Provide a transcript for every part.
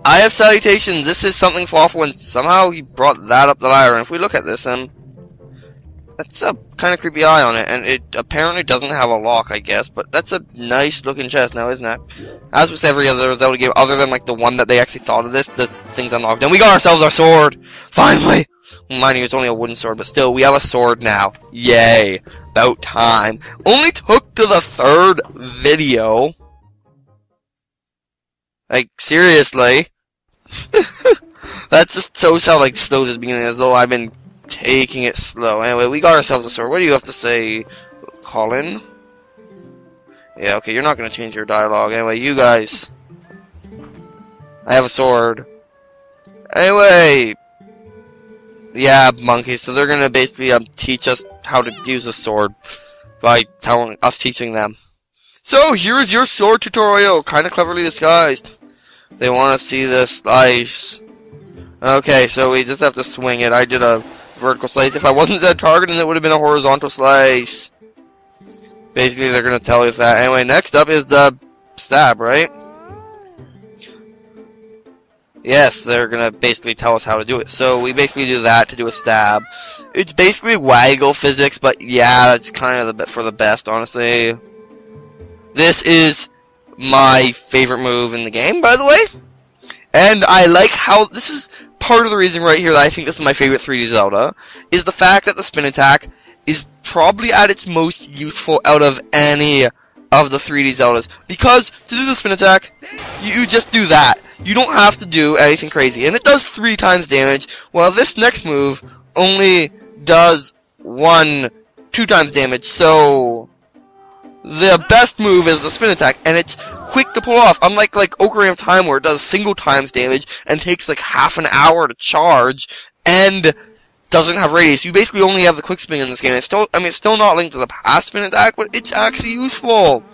I have salutations. This is something Fawful, and somehow he brought that up the ladder. And if we look at this, that's a kind of creepy eye on it, and it apparently doesn't have a lock, I guess. But that's a nice looking chest now, isn't it? As with every other Zelda game, other than like the one that they actually thought of this thing's unlocked. And we got ourselves our sword! Finally! Mind you, it's only a wooden sword, but still, we have a sword now. Yay. About time. Only took to the 3rd video. Like, seriously. That just so like slow this beginning, as though I've been taking it slow. Anyway, we got ourselves a sword. What do you have to say, Colin? Yeah, okay, you're not gonna change your dialogue. Anyway, you guys. I have a sword. Anyway. Yeah, monkeys. So they're gonna basically teach us how to use a sword by telling us teaching them. So here's your sword tutorial, kind of cleverly disguised. They want to see the slice. Okay, so we just have to swing it. I did a vertical slice. If I wasn't Z targeting, it would have been a horizontal slice. Basically, they're gonna tell us that. Anyway, next up is the stab, right? Yes, they're gonna basically tell us how to do it. So we basically do that to do a stab. It's basically waggle physics, but yeah, that's kind of for the best, honestly. This is my favorite move in the game, by the way. And I like how this is part of the reason right here that I think this is my favorite 3D Zelda, is the fact that the spin attack is probably at its most useful out of any of the 3D Zeldas. Because to do the spin attack, you just do that. You don't have to do anything crazy. And it does 3 times damage, while this next move only does 2 times damage. So the best move is the spin attack, and it's quick to pull off. Unlike Ocarina of Time, where it does single times damage and takes like half an hour to charge, and doesn't have radius. You basically only have the quick spin in this game. It's still, it's still not linked to the past spin attack, but it's actually useful.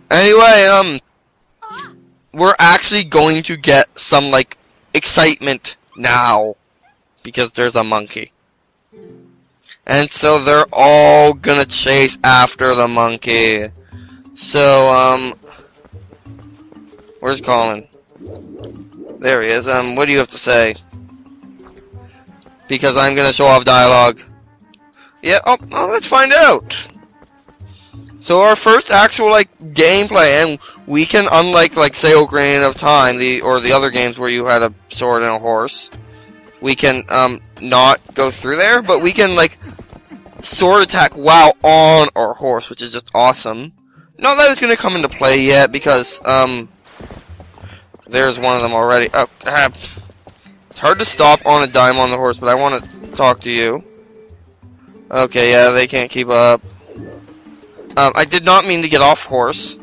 Anyway, we're actually going to get some excitement now because there's a monkey. And so they're all gonna chase after the monkey. So, where's Colin? There he is. What do you have to say? Because I'm gonna show off dialogue. Yeah, oh, let's find out. So our first actual, gameplay, and we can, unlike, say, Ocarina of Time, or the other games where you had a sword and a horse, we can, not go through there, but we can, sword attack while on our horse, which is just awesome. Not that it's gonna come into play yet, because, there's one of them already. Oh, it's hard to stop on a dime on the horse, but I want to talk to you. Okay, yeah, they can't keep up. I did not mean to get off horse.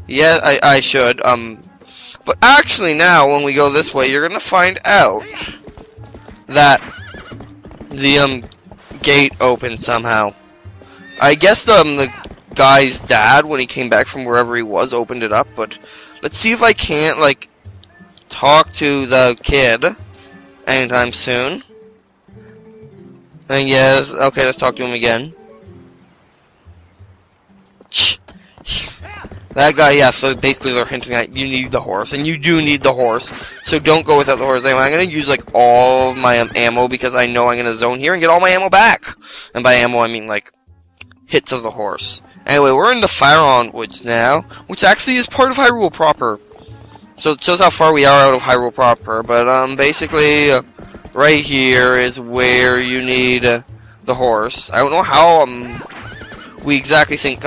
Yeah, I should, but actually now, when we go this way, you're gonna find out that the, gate opened somehow. I guess the guy's dad, when he came back from wherever he was, opened it up, but let's see if I can't, talk to the kid anytime soon. And yes, okay, let's talk to him again. That guy, yeah, so basically they're hinting at you need the horse, and you do need the horse, so don't go without the horse. Anyway, I'm going to use, all of my ammo, because I know I'm going to zone here and get all my ammo back. And by ammo, I mean, hits of the horse. Anyway, we're in the Faron Woods now, which actually is part of Hyrule proper. So it shows how far we are out of Hyrule proper, but, basically, right here is where you need the horse. I don't know how, we exactly think,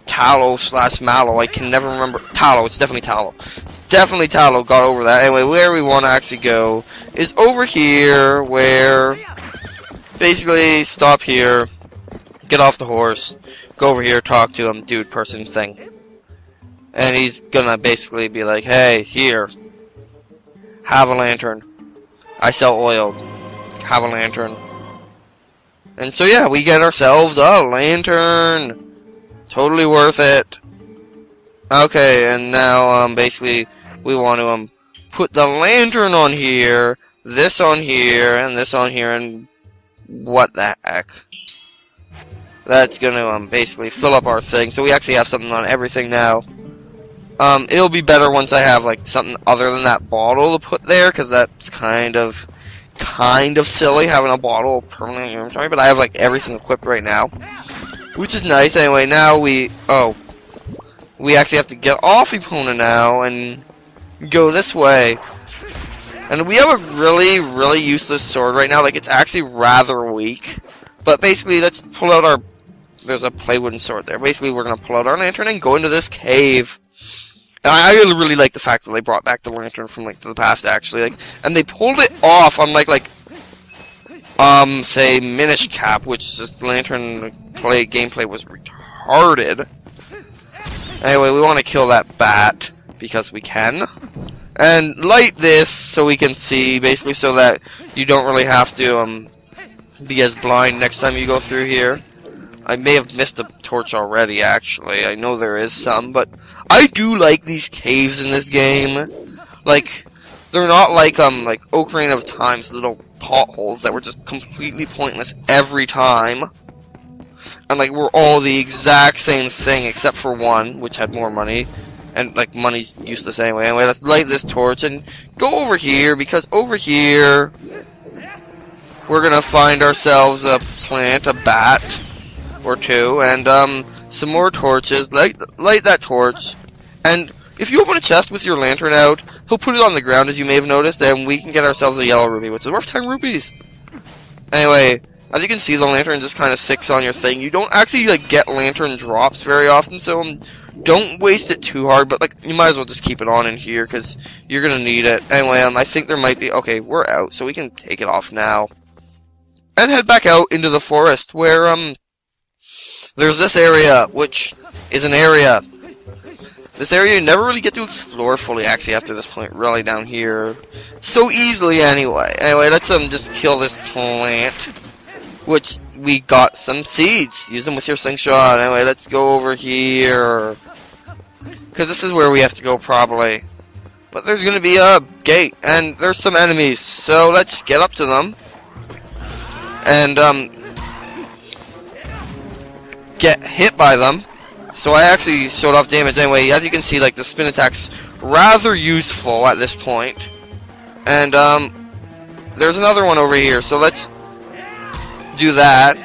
Tallow/Mallow, I can never remember. Tallow, it's definitely Tallow. Definitely Tallow got over that. Anyway, where we want to actually go is over here, where basically stop here, get off the horse, go over here, talk to him, dude person thing. And he's gonna basically be like, hey, here, have a lantern. I sell oil. Have a lantern. And so yeah, we get ourselves a lantern. Totally worth it. Okay, and now, basically, we want to, put the lantern on here, this on here, and this on here, and what the heck? That's gonna, basically fill up our thing, so we actually have something on everything now. It'll be better once I have like something other than that bottle to put there, because that's kind of silly having a bottle permanently in your inventory. But I have like everything equipped right now, which is nice. Anyway, now we actually have to get off Epona now and go this way. And we have a really, really useless sword right now. Like, it's actually rather weak. But basically, let's pull out our... There's a play wooden sword there. Basically, we're going to pull out our lantern and go into this cave. And I really like the fact that they brought back the lantern from Link to the Past, actually. Like, and they pulled it off, unlike, say, Minish Cap, which just lantern gameplay was retarded. Anyway, we want to kill that bat, because we can. And light this so we can see, basically, so that you don't really have to be as blind next time you go through here. I may have missed a torch already, actually. I know there is some, but I do like these caves in this game. Like, they're not like Ocarina of Time's little potholes that were just completely pointless every time. And, like, we're all the exact same thing, except for one, which had more money. And, like, money's useless anyway. Anyway, let's light this torch and go over here, because over here, we're gonna find ourselves a plant, a bat, or two, and, some more torches. Light that torch, and if you open a chest with your lantern out, he'll put it on the ground, as you may have noticed, and we can get ourselves a yellow ruby, which is worth 10 rupees. Anyway, as you can see, the lantern just kind of sticks on your thing. You don't actually, like, get lantern drops very often, so, don't waste it too hard, but, like, you might as well just keep it on in here, because you're gonna need it. Anyway, I think there might be... Okay, we're out, so we can take it off now. And head back out into the forest, where, there's this area, which is an area. This area you never really get to explore fully, actually, after this point, really, down here. So easily, anyway. Anyway, let's, just kill this plant, which we got some seeds. Use them with your slingshot. Anyway, let's go over here, because this is where we have to go, probably. But there's going to be a gate, and there's some enemies, so let's get up to them. And, get hit by them. So I actually showed off damage anyway. As you can see, like, the spin attack's rather useful at this point. And, there's another one over here, so let's do that.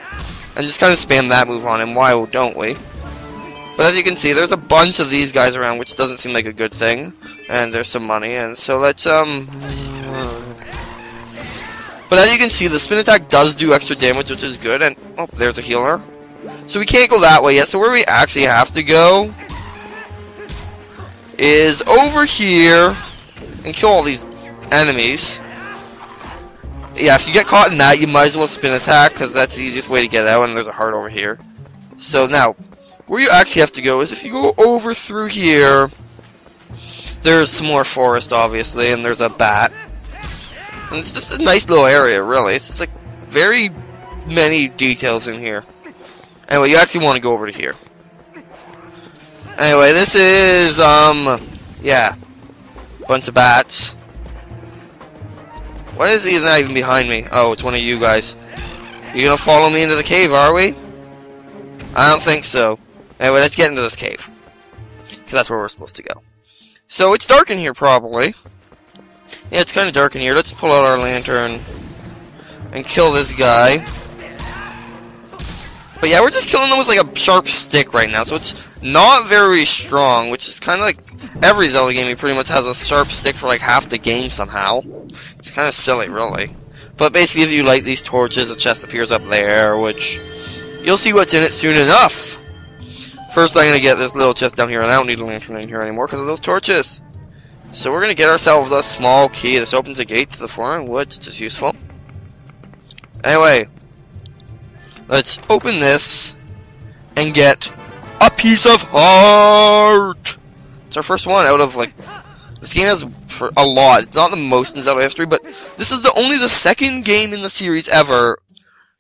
And just kind of spam that move on him. Why don't we? But as you can see, there's a bunch of these guys around, which doesn't seem like a good thing. And there's some money, and so let's, But as you can see, the spin attack does do extra damage, which is good, and... Oh, there's a healer. So we can't go that way yet, so where we actually have to go is over here and kill all these enemies. Yeah, if you get caught in that, you might as well spin attack, because that's the easiest way to get out, and there's a heart over here. So now, where you actually have to go is if you go over through here, there's some more forest, obviously, and there's a bat. And it's just a nice little area, really. It's just, like, very many details in here. Anyway, you actually want to go over to here. Anyway, this is, yeah. Bunch of bats. Why is he not even behind me? Oh, it's one of you guys. You gonna follow me into the cave, are we? I don't think so. Anyway, let's get into this cave. Because that's where we're supposed to go. So, it's dark in here, probably. Yeah, it's kind of dark in here. Let's pull out our lantern and kill this guy. But yeah, we're just killing them with like a sharp stick right now, so it's not very strong, which is kind of like every Zelda game pretty much has a sharp stick for like half the game somehow. It's kind of silly, really. But basically, if you light these torches, a chest appears up there, which you'll see what's in it soon enough. First, I'm going to get this little chest down here, and I don't need a lantern in here anymore because of those torches. So we're going to get ourselves a small key. This opens a gate to the foreign woods, which is useful. Anyway, let's open this and get a piece of heart. It's our first one out of, like, this game has a lot. It's not the most in Zelda history, but this is only the second game in the series ever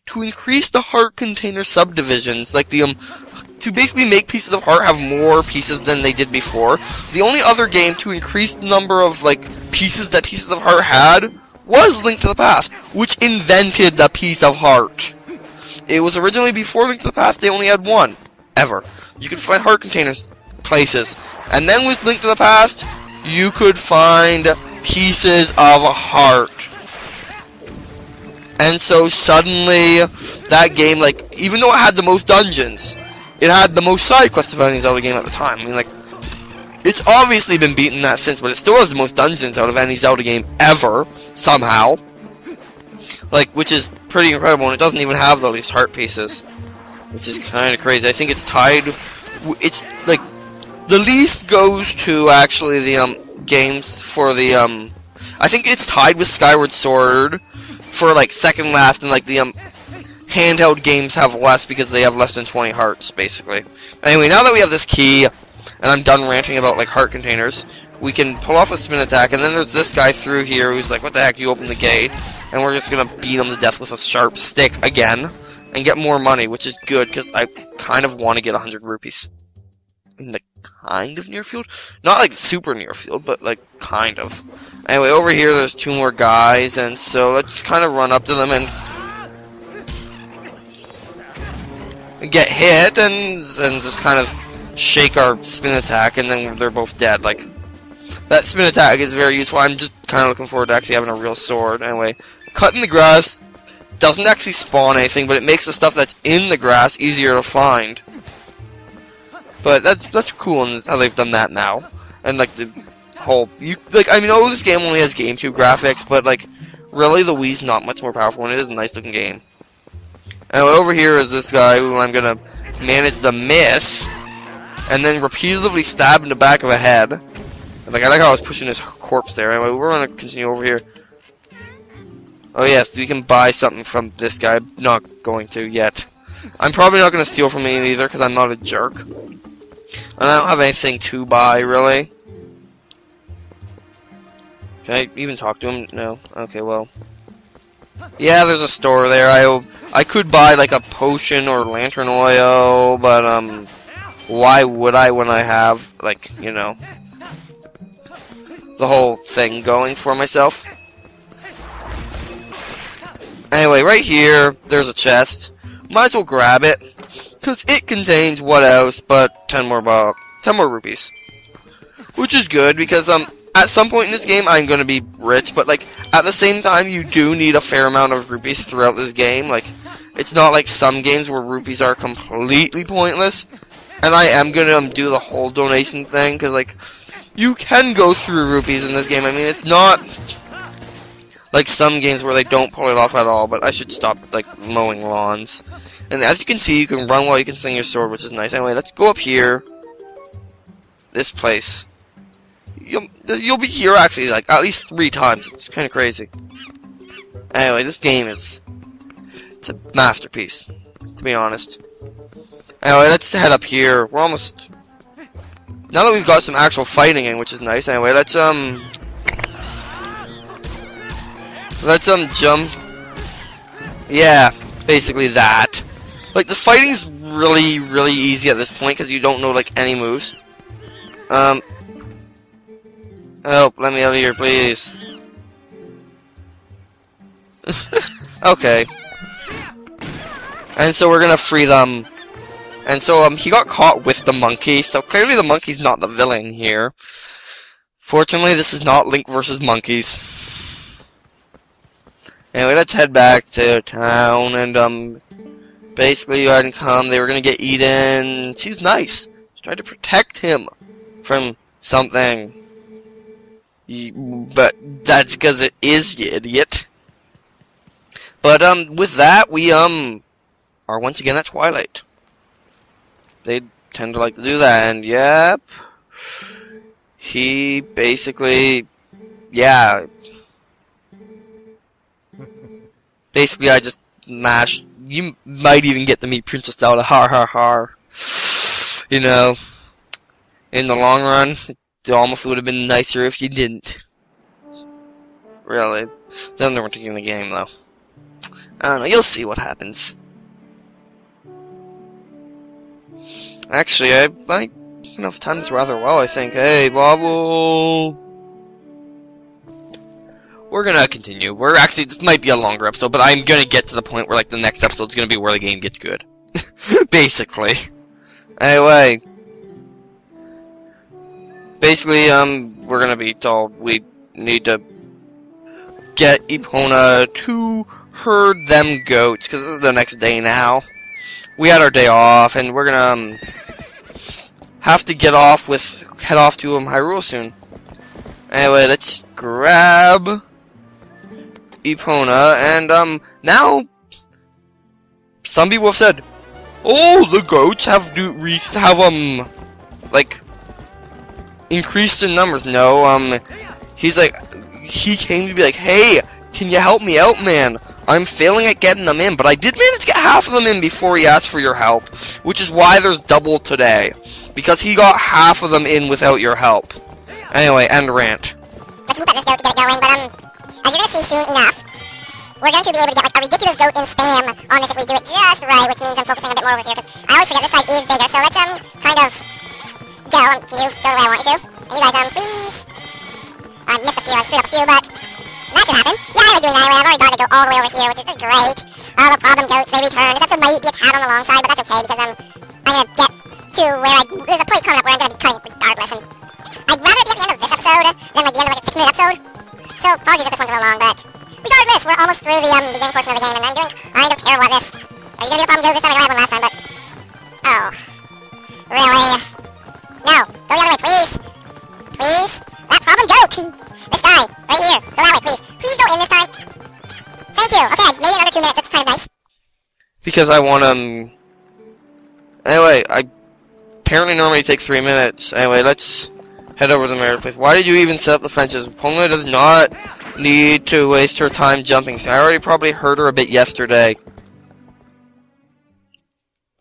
to increase the heart container subdivisions, like to basically make pieces of heart have more pieces than they did before. The only other game to increase the number of, like, pieces that pieces of heart had was Link to the Past, which invented the piece of heart. It was originally before Link to the Past, they only had one. Ever. You could find heart containers places And then with Link to the Past, you could find pieces of a heart. And so suddenly, that game, like, even though it had the most dungeons, it had the most side quests of any Zelda game at the time. I mean, like, it's obviously been beaten that since, but it still has the most dungeons out of any Zelda game ever, somehow. Like, which is pretty incredible, and it doesn't even have the least heart pieces. Which is kind of crazy. I think it's tied, it's, like, the least goes to, actually, the, games for the, I think it's tied with Skyward Sword for, like, second last, and, like, the, handheld games have less because they have less than 20 hearts, basically. Anyway, now that we have this key, and I'm done ranting about, like, heart containers, we can pull off a spin attack, and then there's this guy through here who's like, what the heck, you open the gate, and we're just gonna beat him to death with a sharp stick again, and get more money, which is good, because I kind of want to get 100 rupees in the kind of near field. Not like super near field, but like kind of. Anyway, over here there's 2 more guys, and so let's kind of run up to them and get hit, and just kind of shake our spin attack, and then they're both dead. Like, that spin attack is very useful. I'm just kind of looking forward to actually having a real sword. Anyway, cutting the grass doesn't actually spawn anything, but it makes the stuff that's in the grass easier to find. But that's cool, and how they've done that now. And like the whole, I mean, this game only has GameCube graphics, but like, really, the Wii's not much more powerful, and it is a nice looking game. Anyway, over here is this guy who I'm gonna manage to miss, and then repeatedly stab in the back of a head. And, like, I like how I was pushing his corpse there. Anyway, we're gonna continue over here. Oh yes, we can buy something from this guy. I'm not going to yet. I'm probably not gonna steal from him either, because I'm not a jerk. And I don't have anything to buy, really. Can I even talk to him? No. Okay, well. Yeah, there's a store there. I could buy, like, a potion or lantern oil, but, why would I when I have, like, you know, the whole thing going for myself? Anyway, right here, there's a chest. Might as well grab it, because it contains what else but 10 more rupees. Which is good, because, at some point in this game, I'm going to be rich, but, like, at the same time, you do need a fair amount of rupees throughout this game. Like, it's not like some games where rupees are completely pointless. And I am going to do the whole donation thing, because, like, you can go through rupees in this game. I mean, it's not like some games where they don't pull it off at all, but I should stop, like, mowing lawns. And as you can see, you can run while you can swing your sword, which is nice. Anyway, let's go up here. This place. You'll be here, actually, like, at least 3 times. It's kind of crazy. Anyway, this game it's a masterpiece, to be honest. Anyway, let's head up here. We're almost... Now that we've got some actual fighting in, which is nice. Anyway, let's jump. Yeah, basically that. Like, the fighting's really, really easy at this point, because you don't know, like, any moves. Help, let me out of here, please. Okay. And so we're gonna free them. And so, he got caught with the monkey, so clearly the monkey's not the villain here. Fortunately, this is not Link versus monkeys. Anyway, let's head back to town, and, basically, you hadn't come, they were gonna get eaten. She's nice. She tried to protect him from something. But that's because it is, you idiot. But, with that, we, are once again at Twilight. They tend to like to do that, and yep. He basically, yeah. Basically, I just mashed. You might even get to meet Princess Zelda, har har har. You know, in the long run, it almost would have been nicer if you didn't. Really. Then they weren't taking the game, though. I don't know, you'll see what happens. Actually, I might have timed this rather well, I think. Hey, Bobble! We're gonna continue. We're actually, this might be a longer episode, but I'm gonna get to the point where, like, the next episode's gonna be where the game gets good. Basically. Anyway. basically, we're gonna be told we need to get Epona to herd them goats, because this is the next day now. We had our day off, and we're gonna, have to head off to, Hyrule soon. Anyway, let's grab Epona, and, now, some people have said, oh, the goats have like, increased in numbers. No, he came to be like, hey, can you help me out, man? I'm failing at getting them in, but I did manage to get half of them in before he asked for your help, which is why there's double today, because he got half of them in without your help. Anyway, end rant. Let's move at this goat to get it going, but, as you're gonna see soon enough, we're going to be able to get, like, a ridiculous goat in spam on this if we do it just right, which means I'm focusing a bit more over here, because I always forget this side is bigger, so let's, kind of go. Can you go the way I want you to? And you guys, please. I missed a few, I screwed up a few, but that should happen. Yeah, I like doing that anyway. I've already got to go all the way over here, which is just great. All the problem goats, they return. Except there might be a tad on the long side, but that's okay, because I'm gonna get to where there's a point coming up where I'm gonna be cutting regardless, and I'd rather it be at the end of this episode than, like, the end of, like, a 6-minute episode. So, apologies if this one's a little long, but regardless, we're almost through the, beginning portion of the game, and I'm doing kind of terrible at this. Are you gonna do the problem goat this time? I know I had one last time, but... Oh. Really? No. Go the other way, please. Please? That problem goat! This guy, right here. Go that way, please. Please go in this time. Thank you. Okay, I made it under 2 minutes. That's kind of nice. Because I want, Anyway, apparently normally takes 3 minutes. Anyway, let's head over to the mayor's place. Why did you even set up the fences? Epona does not need to waste her time jumping. So I already probably heard her a bit yesterday.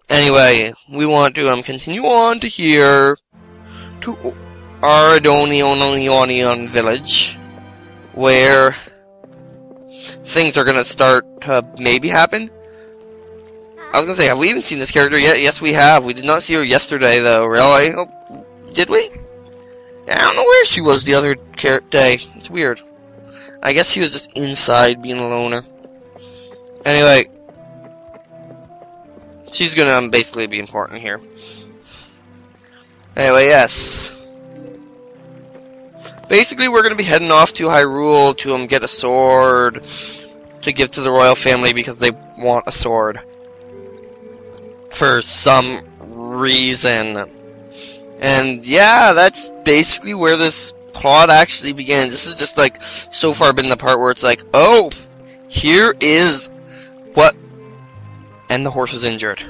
Anyway, we want to, continue on to here. To Ardonion Village, where things are gonna start to maybe happen. I was gonna say, have we even seen this character yet? Yes, we have. We did not see her yesterday, though. Really? Oh, did we? I don't know where she was the other day. It's weird. I guess she was just inside being a loner. Anyway, she's gonna basically be important here. Anyway, yes. Basically, we're going to be heading off to Hyrule to get a sword to give to the royal family because they want a sword. For some reason. And yeah, that's basically where this plot actually begins. This is just like, so far been the part where it's like, oh, here is what... And the horse is injured.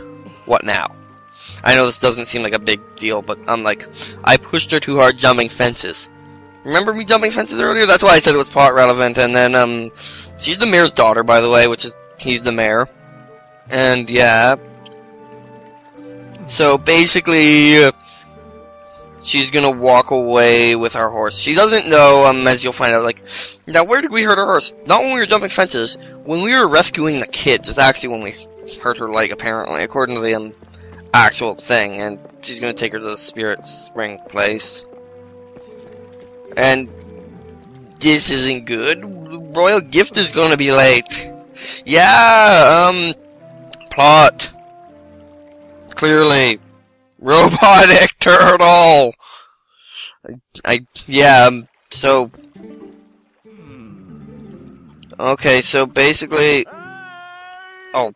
What now? I know this doesn't seem like a big deal, but I'm like, I pushed her too hard jumping fences. Remember me jumping fences earlier? That's why I said it was plot relevant. And then, she's the mayor's daughter, by the way, which is, he's the mayor. And, yeah. So, basically, she's gonna walk away with our horse. She doesn't know, as you'll find out, like, now where did we hurt our horse? Not when we were jumping fences. When we were rescuing the kids is actually when we hurt her leg, apparently, according to the, actual thing. And she's gonna take her to the Spirit Spring place. And this isn't good. Royal gift is gonna be late. Yeah, plot. Clearly. Robotic turtle! Yeah, so... Okay, so basically... Oh.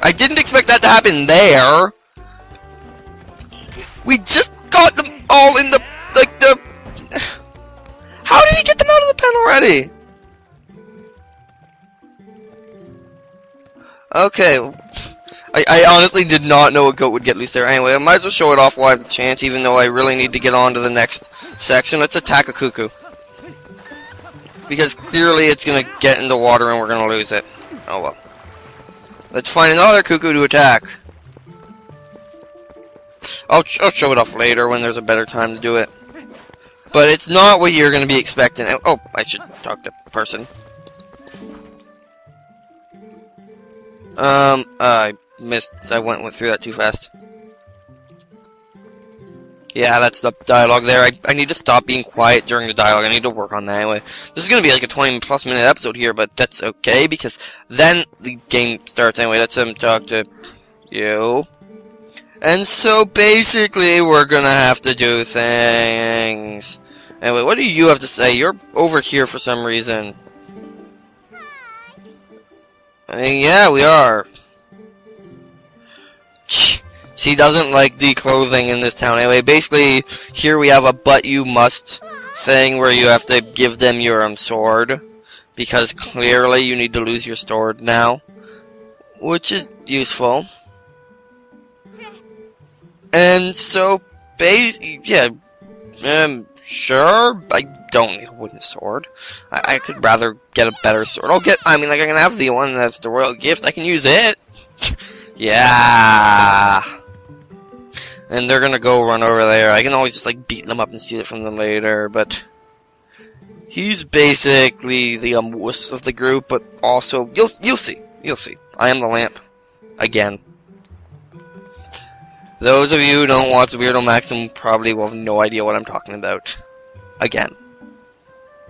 I didn't expect that to happen there! We just got them all in the... like, the... How did he get them out of the pen already? Okay... I honestly did not know a goat would get loose there. Anyway, I might as well show it off while I have the chance, even though I really need to get on to the next section. Let's attack a cuckoo. Because clearly it's going to get in the water and we're going to lose it. Oh well. Let's find another cuckoo to attack. I'll show it off later when there's a better time to do it. But it's not what you're going to be expecting. Oh, I should talk to the person. I missed. I went through that too fast. Yeah, that's the dialogue there. I need to stop being quiet during the dialogue. I need to work on that anyway. This is going to be like a 20+ minute episode here, but that's okay because then the game starts anyway. Let's talk to you. And so basically, we're gonna have to do things. Anyway, what do you have to say? You're over here for some reason. I mean, yeah, we are. She doesn't like declothing in this town. Anyway, basically, here we have a but you must thing where you have to give them your sword. Because clearly you need to lose your sword now. Which is useful. And so, yeah, sure, I don't need a wooden sword. I could rather get a better sword. I can have the one that's the royal gift. I can use it. Yeah. And they're gonna go run over there. I can always just, like, beat them up and steal it from them later, but he's basically the, wuss of the group, but also, you'll see. You'll see. I am the lamp. Again. Those of you who don't watch Weirdo Maxim probably will have no idea what I'm talking about. Again.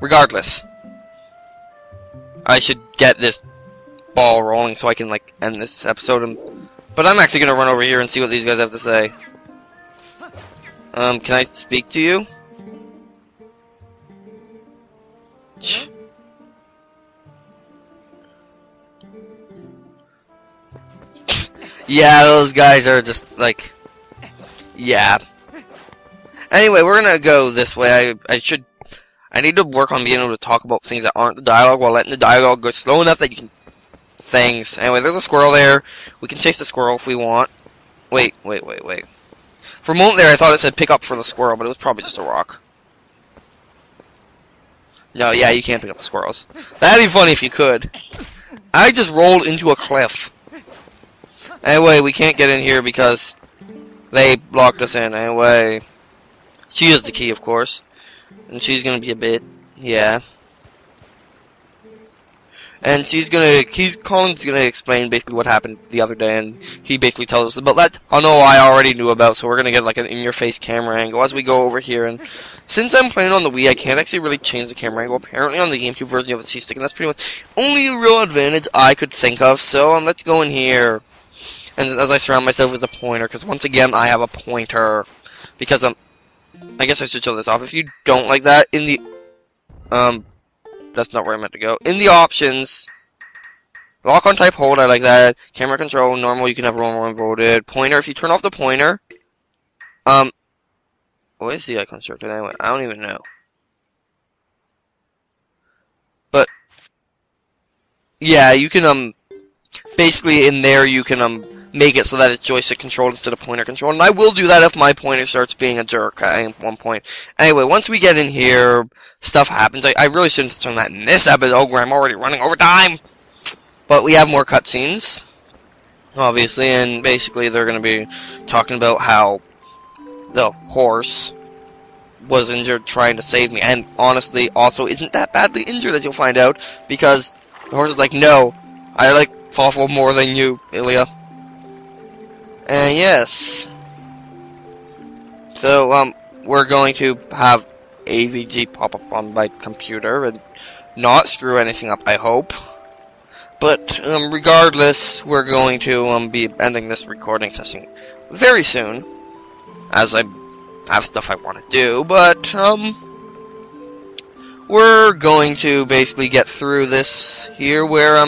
Regardless. I should get this ball rolling so I can, like, end this episode. But I'm actually gonna run over here and see what these guys have to say. Can I speak to you? Yeah, those guys are just, like... Yeah. Anyway, we're gonna go this way. I need to work on being able to talk about things that aren't the dialogue while letting the dialogue go slow enough that you can... Things. Anyway, there's a squirrel there. We can chase the squirrel if we want. Wait. For a moment there, I thought it said pick up for the squirrel, but it was probably just a rock. No, yeah, you can't pick up the squirrels. That'd be funny if you could. I just rolled into a cliff. Anyway, we can't get in here because they blocked us in. Anyway, she is the key, of course. And she's gonna be a bit, yeah. And Colin's gonna explain basically what happened the other day, and he basically tells us about that tunnel I already knew about, so we're gonna get like an in-your-face camera angle as we go over here. And since I'm playing on the Wii, I can't actually really change the camera angle. Apparently on the GameCube version you have the C-stick, and that's pretty much only a real advantage I could think of, so let's go in here. And as I surround myself with a pointer, because once again I have a pointer, because I guess I should show this off. If you don't like that, in the, that's not where I meant to go. In the options, lock on type hold, I like that. Camera control, normal, you can have normal inverted. Pointer, if you turn off the pointer, what is the icon circuit anyway? I don't even know. But, yeah, you can, basically in there you can, make it so that it's joystick controlled instead of pointer controlled. And I will do that if my pointer starts being a jerk at one point. Anyway, once we get in here, stuff happens. I really shouldn't have done that in this episode where I'm already running over time. But we have more cutscenes, obviously, and basically they're going to be talking about how the horse was injured trying to save me. And honestly, also isn't that badly injured, as you'll find out, because the horse is like, no, I like Fawful more than you, Ilya. And yes. So, we're going to have AVG pop up on my computer and not screw anything up, I hope. But, regardless, we're going to, be ending this recording session very soon, as I have stuff I want to do, but, we're going to basically get through this here where,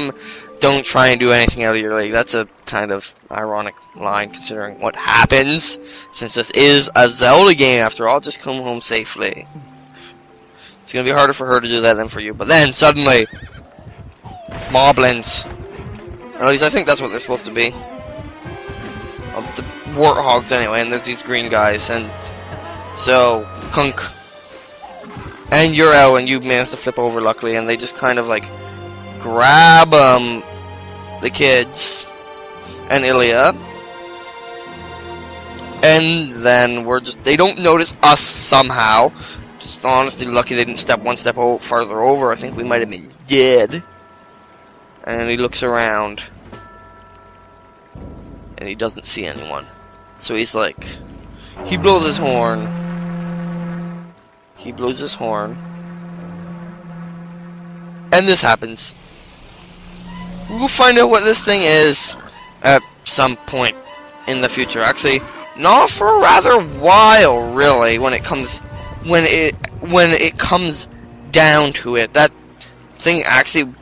don't try and do anything out of your leg. That's a kind of ironic line considering what happens, since this is a Zelda game after all. Just come home safely. It's gonna be harder for her to do that than for you. But then, suddenly, moblins. Or at least I think that's what they're supposed to be. The warthogs anyway, and there's these green guys, and so, Kunk. And you're out, and you managed to flip over luckily, and they just kind of like grab, the kids and Ilya, and then they don't notice us somehow. Just honestly lucky they didn't step one step farther over. I think we might have been dead. And he looks around, and he doesn't see anyone. So he's like, he blows his horn. He blows his horn. And this happens. We'll find out what this thing is at some point in the future. Actually, Not for a rather while, really, when it comes down to it. That thing actually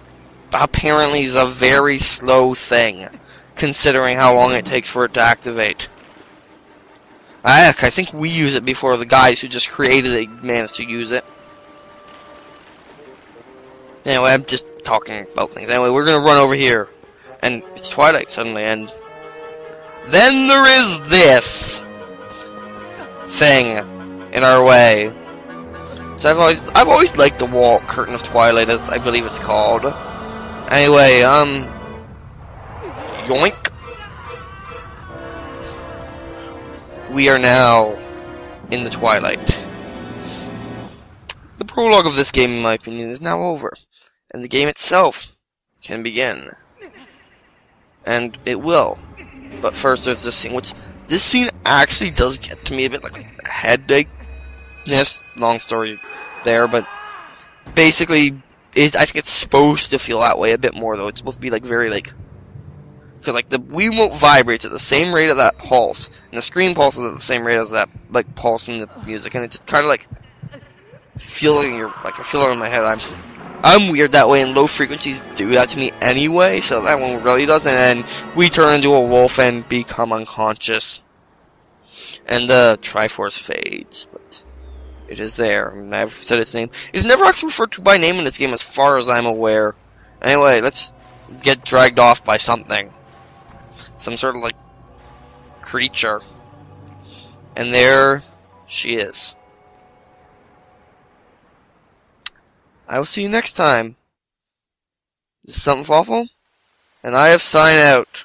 apparently is a very slow thing, considering how long it takes for it to activate. Heck, I think we use it before the guys who just created it managed to use it. Anyway, I'm just talking about things. Anyway, we're gonna run over here. And it's Twilight suddenly, and then there is this thing in our way. So I've always liked the wall curtain of Twilight, as I believe it's called. Anyway, yoink. We are now in the Twilight. The prologue of this game, in my opinion, is now over, and the game itself can begin. And it will. But first there's this scene, which this scene actually does get to me a bit like a headache-ness. Long story there, but basically, I think it's supposed to feel that way a bit more, though. It's supposed to be like very like, because like the Wiimote vibrates at the same rate of that pulse, and the screen pulses at the same rate as that like pulse in the music, and it just kind of like feeling your like I feel it in my head. I'm weird that way, and low frequencies do that to me anyway, so that one really does, and then we turn into a wolf and become unconscious. And the Triforce fades, but it is there. I mean, I've said its name. It's never actually referred to by name in this game as far as I'm aware. Anyway, let's get dragged off by something. Some sort of, like, creature. And there she is. I will see you next time. This is Something Fawful, and I have signed out.